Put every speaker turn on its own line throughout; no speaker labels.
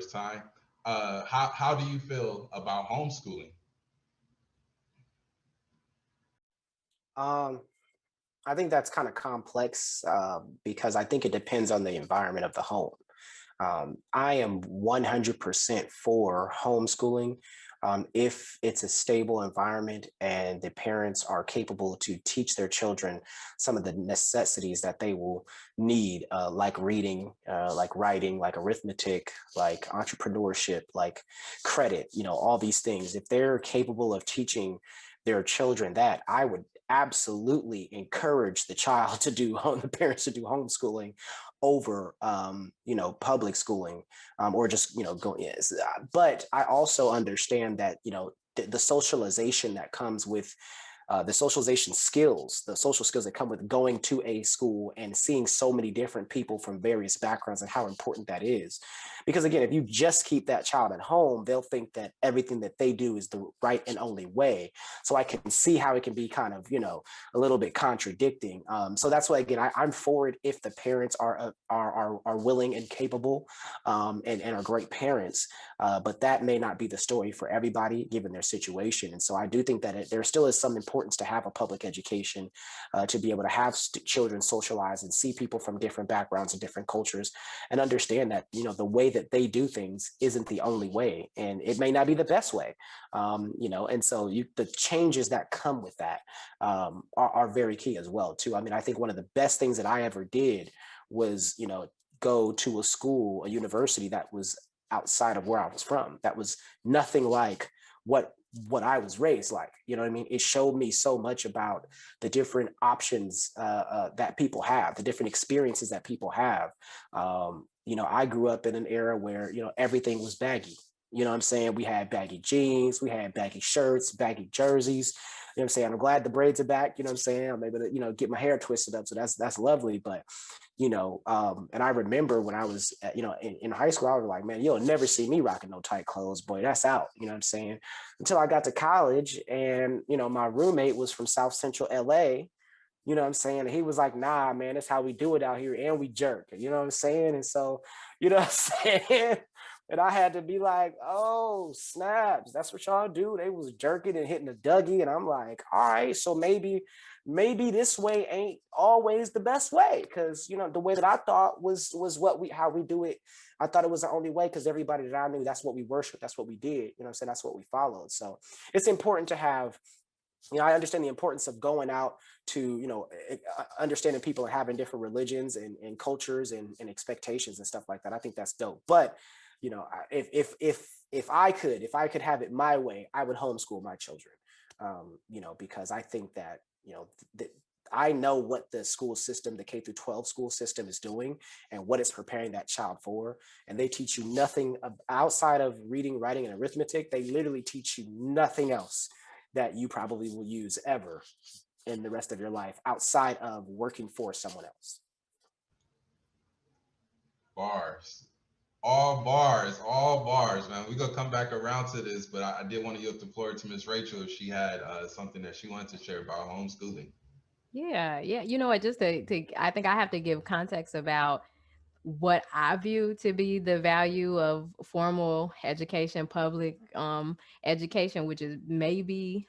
first time. How do you feel about homeschooling?
Um, I think that's kind of complex because I think it depends on the environment of the home. I am 100% for homeschooling if it's a stable environment and the parents are capable to teach their children some of the necessities that they will need, like reading, like writing, like arithmetic, like entrepreneurship, like credit, all these things. If they're capable of teaching their children that, I would absolutely encourage the child to do the parents to do homeschooling over public schooling, or just going. Yes, but I also understand that the socialization that comes with the socialization skills, the social skills that come with going to a school and seeing so many different people from various backgrounds, and how important that is. Because again, if you just keep that child at home, they'll think that everything that they do is the right and only way. So I can see how it can be kind of, a little bit contradicting. So that's why, again, I'm for it if the parents are willing and capable, and are great parents. But that may not be the story for everybody given their situation. And so I do think that there still is some importance to have a public education, to be able to have children socialize and see people from different backgrounds and different cultures, and understand that the way that they do things isn't the only way, and it may not be the best way. And so the changes that come with that are very key as well too. I mean, I think one of the best things that I ever did was go to a school, a university that was outside of where I was from, that was nothing like what I was raised like. You know what I mean? It showed me so much about the different options that people have, the different experiences that people have. I grew up in an era where, everything was baggy. You know what I'm saying? We had baggy jeans, we had baggy shirts, baggy jerseys. You know what I'm saying? I'm glad the braids are back. You know what I'm saying? I'm able to, get my hair twisted up. So that's lovely. But and I remember when I was, in high school, I was like, man, you'll never see me rocking no tight clothes, boy, that's out. You know what I'm saying? Until I got to college, and, my roommate was from South Central LA. You know what I'm saying? And he was like, nah, man, that's how we do it out here. And we jerk. You know what I'm saying? And so, what I'm saying? And I had to be like, oh, snaps. That's what y'all do. They was jerking and hitting a Dougie. And I'm like, all right, so maybe this way ain't always the best way. Cause the way that I thought was how we do it. I thought it was the only way, because everybody that I knew, that's what we worshiped. That's what we did. You know what I'm saying? That's what we followed. So it's important to have, I understand the importance of going out to, understanding people and having different religions and cultures and expectations and stuff like that. I think that's dope. But, if I could have it my way, I would homeschool my children, because I think that, I know what the school system, the K through 12 school system is doing and what it's preparing that child for. And they teach you nothing outside of reading, writing, and arithmetic. They literally teach you nothing else that you probably will use ever in the rest of your life outside of working for someone else.
Bars. All bars, man. We're gonna come back around to this, but I did want to yield the floor to Miss Rachel if she had something that she wanted to share about homeschooling.
Yeah, yeah. You know what? Just I think I have to give context about what I view to be the value of formal education, public education, which is maybe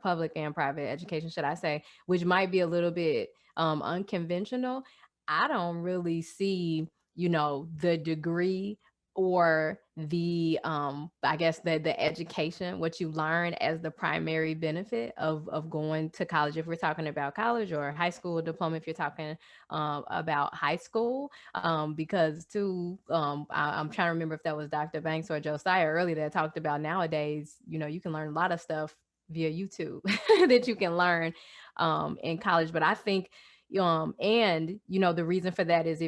public and private education, should I say, which might be a little bit unconventional. I don't really see, the degree or the I guess the education, what you learn, as the primary benefit of going to college, if we're talking about college, or high school diploma if you're talking about high school. Because too, I'm trying to remember if that was Dr. Banks or Josiah earlier that talked about nowadays, you can learn a lot of stuff via YouTube that you can learn in college. But I think and the reason for that is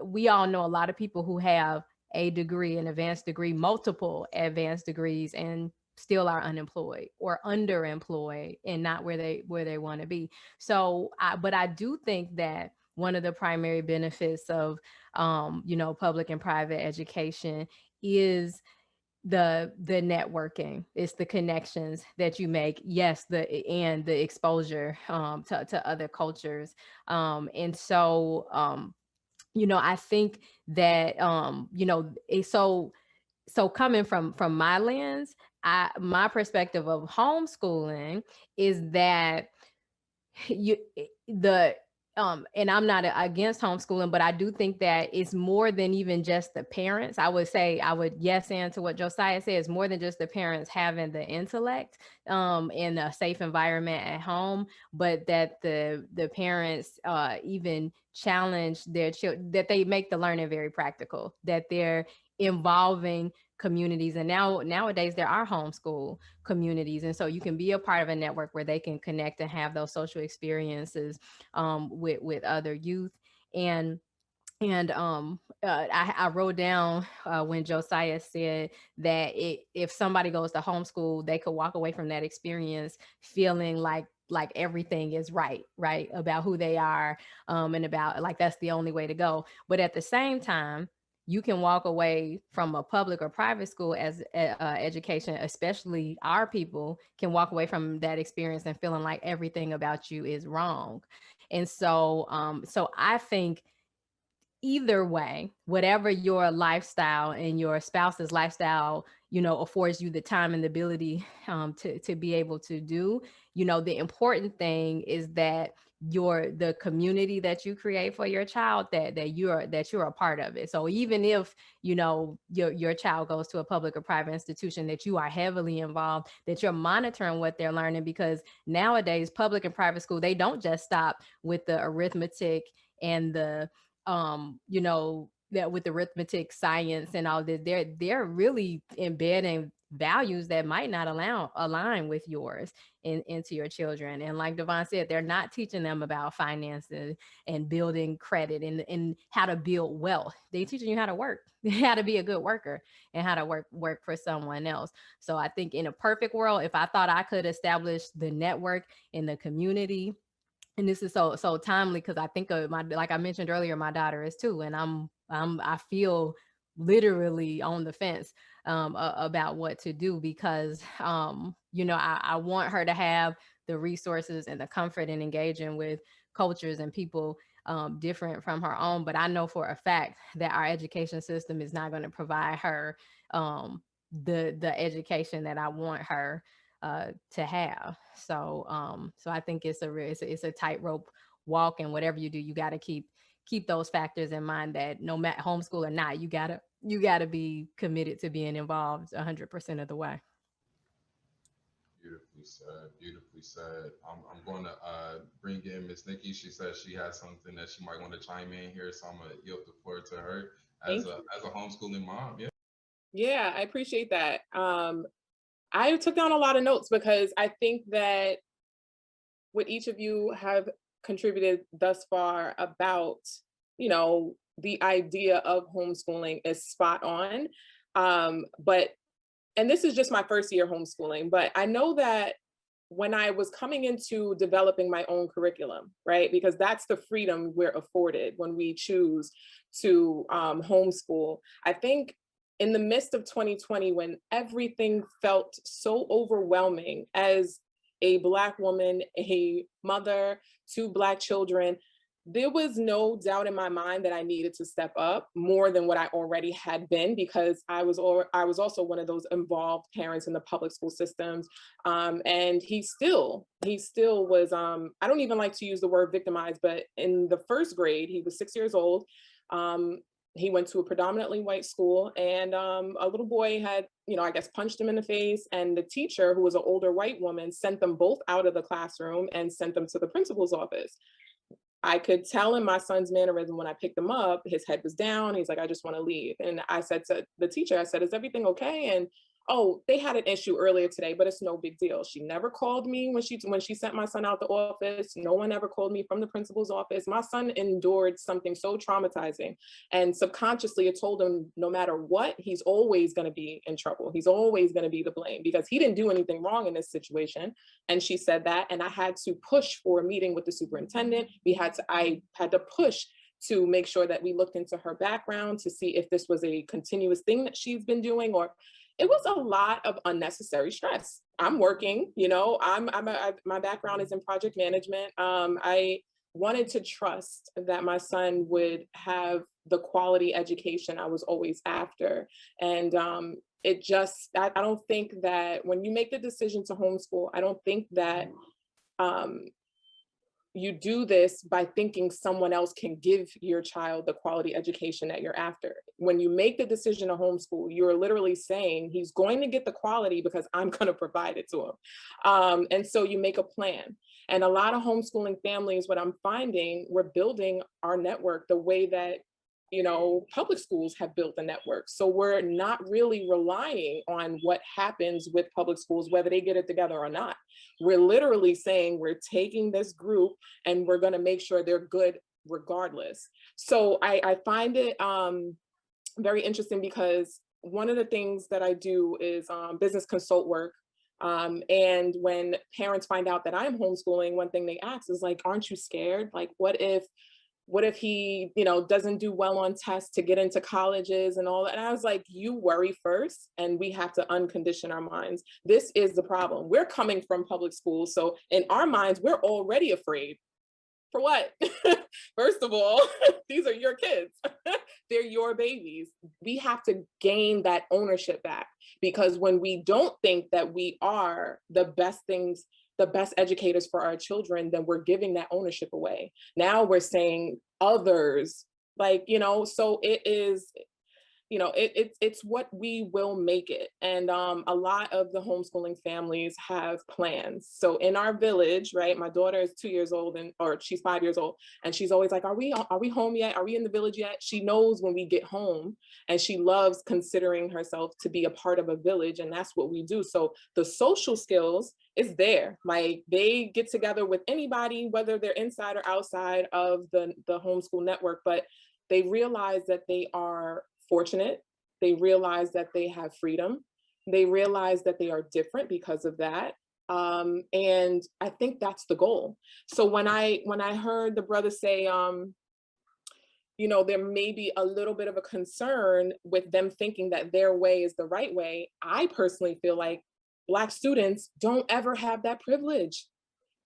we all know a lot of people who have a degree, an advanced degree, multiple advanced degrees, and still are unemployed or underemployed and not where they want to be. So but I do think that one of the primary benefits of public and private education is the networking. It's the connections that you make, yes, the exposure to other cultures. And so I think that so so coming from my lens, my perspective of homeschooling is that you the and I'm not against homeschooling, but I do think that it's more than even just the parents. I would say, I would yes and to what Josiah says, more than just the parents having the intellect in a safe environment at home, but that the parents even challenge their children, that they make the learning very practical, that they're involving communities. And nowadays there are homeschool communities, and so you can be a part of a network where they can connect and have those social experiences with other youth. And I wrote down when Josiah said that if somebody goes to homeschool, they could walk away from that experience feeling like everything is right about who they are, and about like that's the only way to go. But at the same time, you can walk away from a public or private school as education, especially our people can walk away from that experience and feeling like everything about you is wrong. And so I think either way, whatever your lifestyle and your spouse's lifestyle, affords you the time and the ability to be able to do, the important thing is that the community that you create for your child, that you're a part of it. So even if your child goes to a public or private institution, that you are heavily involved, that you're monitoring what they're learning, because nowadays public and private school, they don't just stop with the arithmetic and the that with arithmetic, science, and all this, they're really embedding values that might not align with yours into your children. And like Devon said, they're not teaching them about finances and building credit and how to build wealth. They're teaching you how to work, how to be a good worker, and how to work for someone else. So I think in a perfect world, if I thought I could establish the network in the community, and this is so timely because I think of like I mentioned earlier, my daughter is 2, and I feel literally on the fence about what to do, because I want her to have the resources and the comfort in engaging with cultures and people different from her own. But I know for a fact that our education system is not going to provide her the education that I want her to have. So I think it's a tightrope walk, and whatever you do, you got to keep those factors in mind, that no matter homeschool or not, you gotta be committed to being involved 100% of the way.
Beautifully said. Beautifully said. I'm going to bring in Miss Nikki. She says she has something that she might want to chime in here, so I'm going to yield the floor to her as a homeschooling mom. Yeah.
Yeah, I appreciate that. I took down a lot of notes because I think that what each of you have contributed thus far about, the idea of homeschooling is spot on. And this is just my first year homeschooling, but I know that when I was coming into developing my own curriculum, right? Because that's the freedom we're afforded when we choose to homeschool. I think in the midst of 2020, when everything felt so overwhelming as a Black woman, a mother, 2 Black children, there was no doubt in my mind that I needed to step up more than what I already had been, because I was also one of those involved parents in the public school systems. And he still was, I don't even like to use the word victimized, but in the first grade, he was 6 years old. He went to a predominantly white school, and a little boy had, I guess, punched him in the face. And the teacher, who was an older white woman, sent them both out of the classroom and sent them to the principal's office. I could tell in my son's mannerism when I picked him up, his head was down. He's like, I just want to leave. And I said to the teacher, I said, is everything okay? And oh, they had an issue earlier today, but it's no big deal. She never called me when she sent my son out the office. No one ever called me from the principal's office. My son endured something so traumatizing, and subconsciously it told him no matter what, he's always going to be in trouble. He's always going to be the blame because he didn't do anything wrong in this situation. And she said that, and I had to push for a meeting with the superintendent. I had to push to make sure that we looked into her background to see if this was a continuous thing that she's been doing, or it was a lot of unnecessary stress. I'm working, my background is in project management. I wanted to trust that my son would have the quality education I was always after. And it just, I don't think that when you make the decision to homeschool, I don't think that you do this by thinking someone else can give your child the quality education that you're after. When you make the decision to homeschool, you're literally saying he's going to get the quality because I'm going to provide it to him. And so you make a plan. And a lot of homeschooling families, what I'm finding, we're building our network the way that, you know, public schools have built the network. So we're not really relying on what happens with public schools, whether they get it together or not. We're literally saying we're taking this group and we're going to make sure they're good regardless. So I find it very interesting, because one of the things that I do is business consult work. And when parents find out that I'm homeschooling, one thing they ask is like, aren't you scared? Like, what if he, you know, doesn't do well on tests to get into colleges and all that? And I was like, you worry first, and we have to uncondition our minds. This is the problem. We're coming from public schools. So in our minds, we're already afraid. For what? First of all, these are your kids. They're your babies. We have to gain that ownership back, because when we don't think that we are the best things, the best educators for our children, then we're giving that ownership away. Now we're saying others, like, you know, so it is, you know, it's what we will make it. And a lot of the homeschooling families have plans. So in our village, right, my daughter is 2 years old, or she's 5 years old, and she's always like, are we home yet? Are we in the village yet? She knows when we get home, and she loves considering herself to be a part of a village, and that's what we do. So the social skills is there. Like, they get together with anybody, whether they're inside or outside of the homeschool network, but they realize that they are fortunate. They realize that they have freedom. They realize that they are different because of that. And I think that's the goal. So when I heard the brother say, you know, there may be a little bit of a concern with them thinking that their way is the right way, I personally feel like Black students don't ever have that privilege.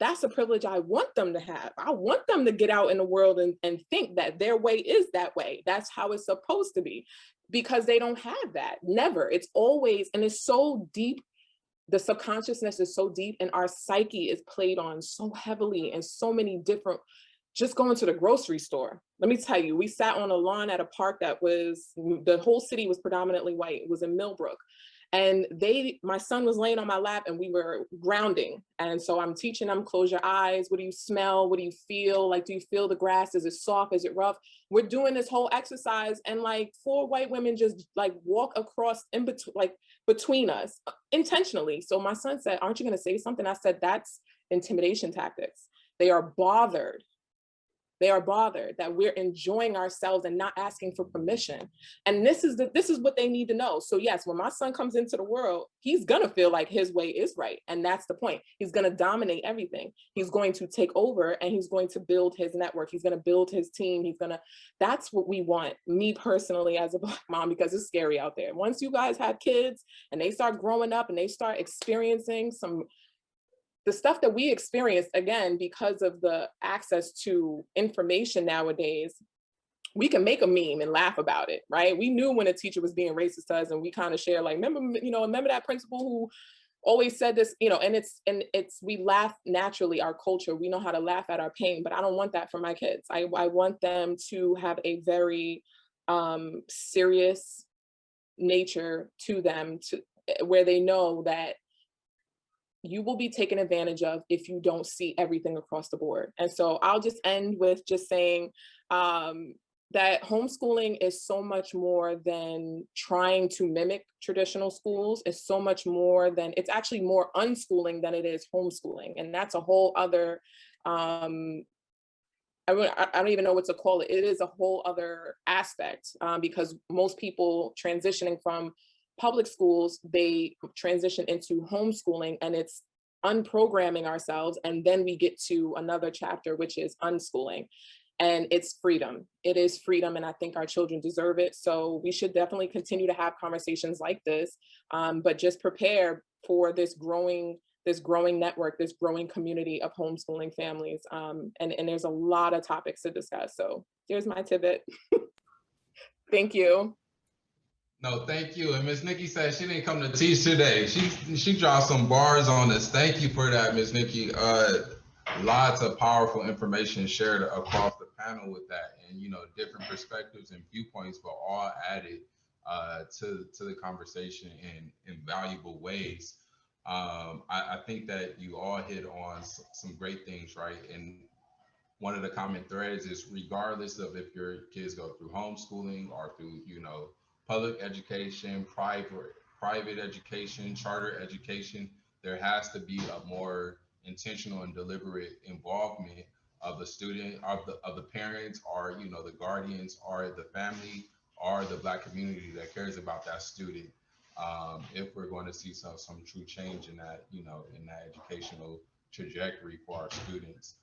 That's a privilege I want them to have. I want them to get out in the world and think that their way is that way. That's how it's supposed to be, because they don't have that. Never. It's always, and it's so deep. The subconsciousness is so deep, and our psyche is played on so heavily in so many different, just going to the grocery store. Let me tell you, we sat on a lawn at a park that was, the whole city was predominantly white. It was in Millbrook. And my son was laying on my lap, and we were grounding. And so I'm teaching them, close your eyes. What do you smell? What do you feel? Like, do you feel the grass? Is it soft? Is it rough? We're doing this whole exercise, and like 4 white women just like walk across in between, like between us intentionally. So my son said, aren't you going to say something? I said, that's intimidation tactics. They are bothered. They are bothered that we're enjoying ourselves and not asking for permission. And this is what they need to know. So yes, when my son comes into the world, he's gonna feel like his way is right. And that's the point. He's gonna dominate everything. He's going to take over, and he's going to build his network. He's gonna build his team. That's what we want, me personally as a Black mom, because it's scary out there. Once you guys have kids and they start growing up and they start experiencing the stuff that we experience, again, because of the access to information nowadays, we can make a meme and laugh about it, right? We knew when a teacher was being racist to us, and we kind of share like, remember that principal who always said this, you know, and we laugh naturally, our culture, we know how to laugh at our pain, but I don't want that for my kids. I want them to have a very serious nature to them, where they know that you will be taken advantage of if you don't see everything across the board. And so I'll just end with just saying that homeschooling is so much more than trying to mimic traditional schools. It's so much more than, it's actually more unschooling than it is homeschooling. And that's a whole other, I don't even know what to call it. It is a whole other aspect, because most people transitioning from public schools, they transition into homeschooling, and it's unprogramming ourselves. And then we get to another chapter, which is unschooling. And it's freedom. It is freedom. And I think our children deserve it. So we should definitely continue to have conversations like this, but just prepare for this growing this growing network, this growing community of homeschooling families. And there's a lot of topics to discuss. So here's my tidbit. Thank you.
No, thank you. And Miss Nikki said she didn't come to teach today. She dropped some bars on us. Thank you for that, Miss Nikki. Lots of powerful information shared across the panel with that, and different perspectives and viewpoints, but all added to the conversation in valuable ways. I think that you all hit on some great things, right? And one of the common threads is, regardless of if your kids go through homeschooling or through public education, private education, charter education, there has to be a more intentional and deliberate involvement of the student, of the parents, or the guardians, or the family, or the Black community that cares about that student. If we're going to see some true change in that, in that educational trajectory for our students.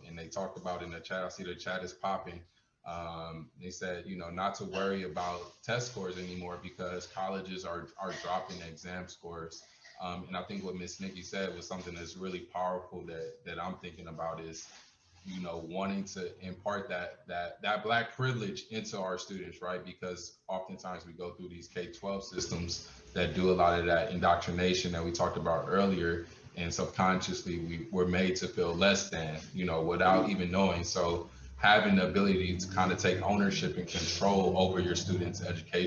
And they talked about in the chat, I see the chat is popping. They said, not to worry about test scores anymore because colleges are dropping exam scores. And I think what Miss Nikki said was something that's really powerful that I'm thinking about is, wanting to impart that Black privilege into our students, right? Because oftentimes we go through these K-12 systems that do a lot of that indoctrination that we talked about earlier, and subconsciously we're made to feel less than, without even knowing. So having the ability to kind of take ownership and control over your students' education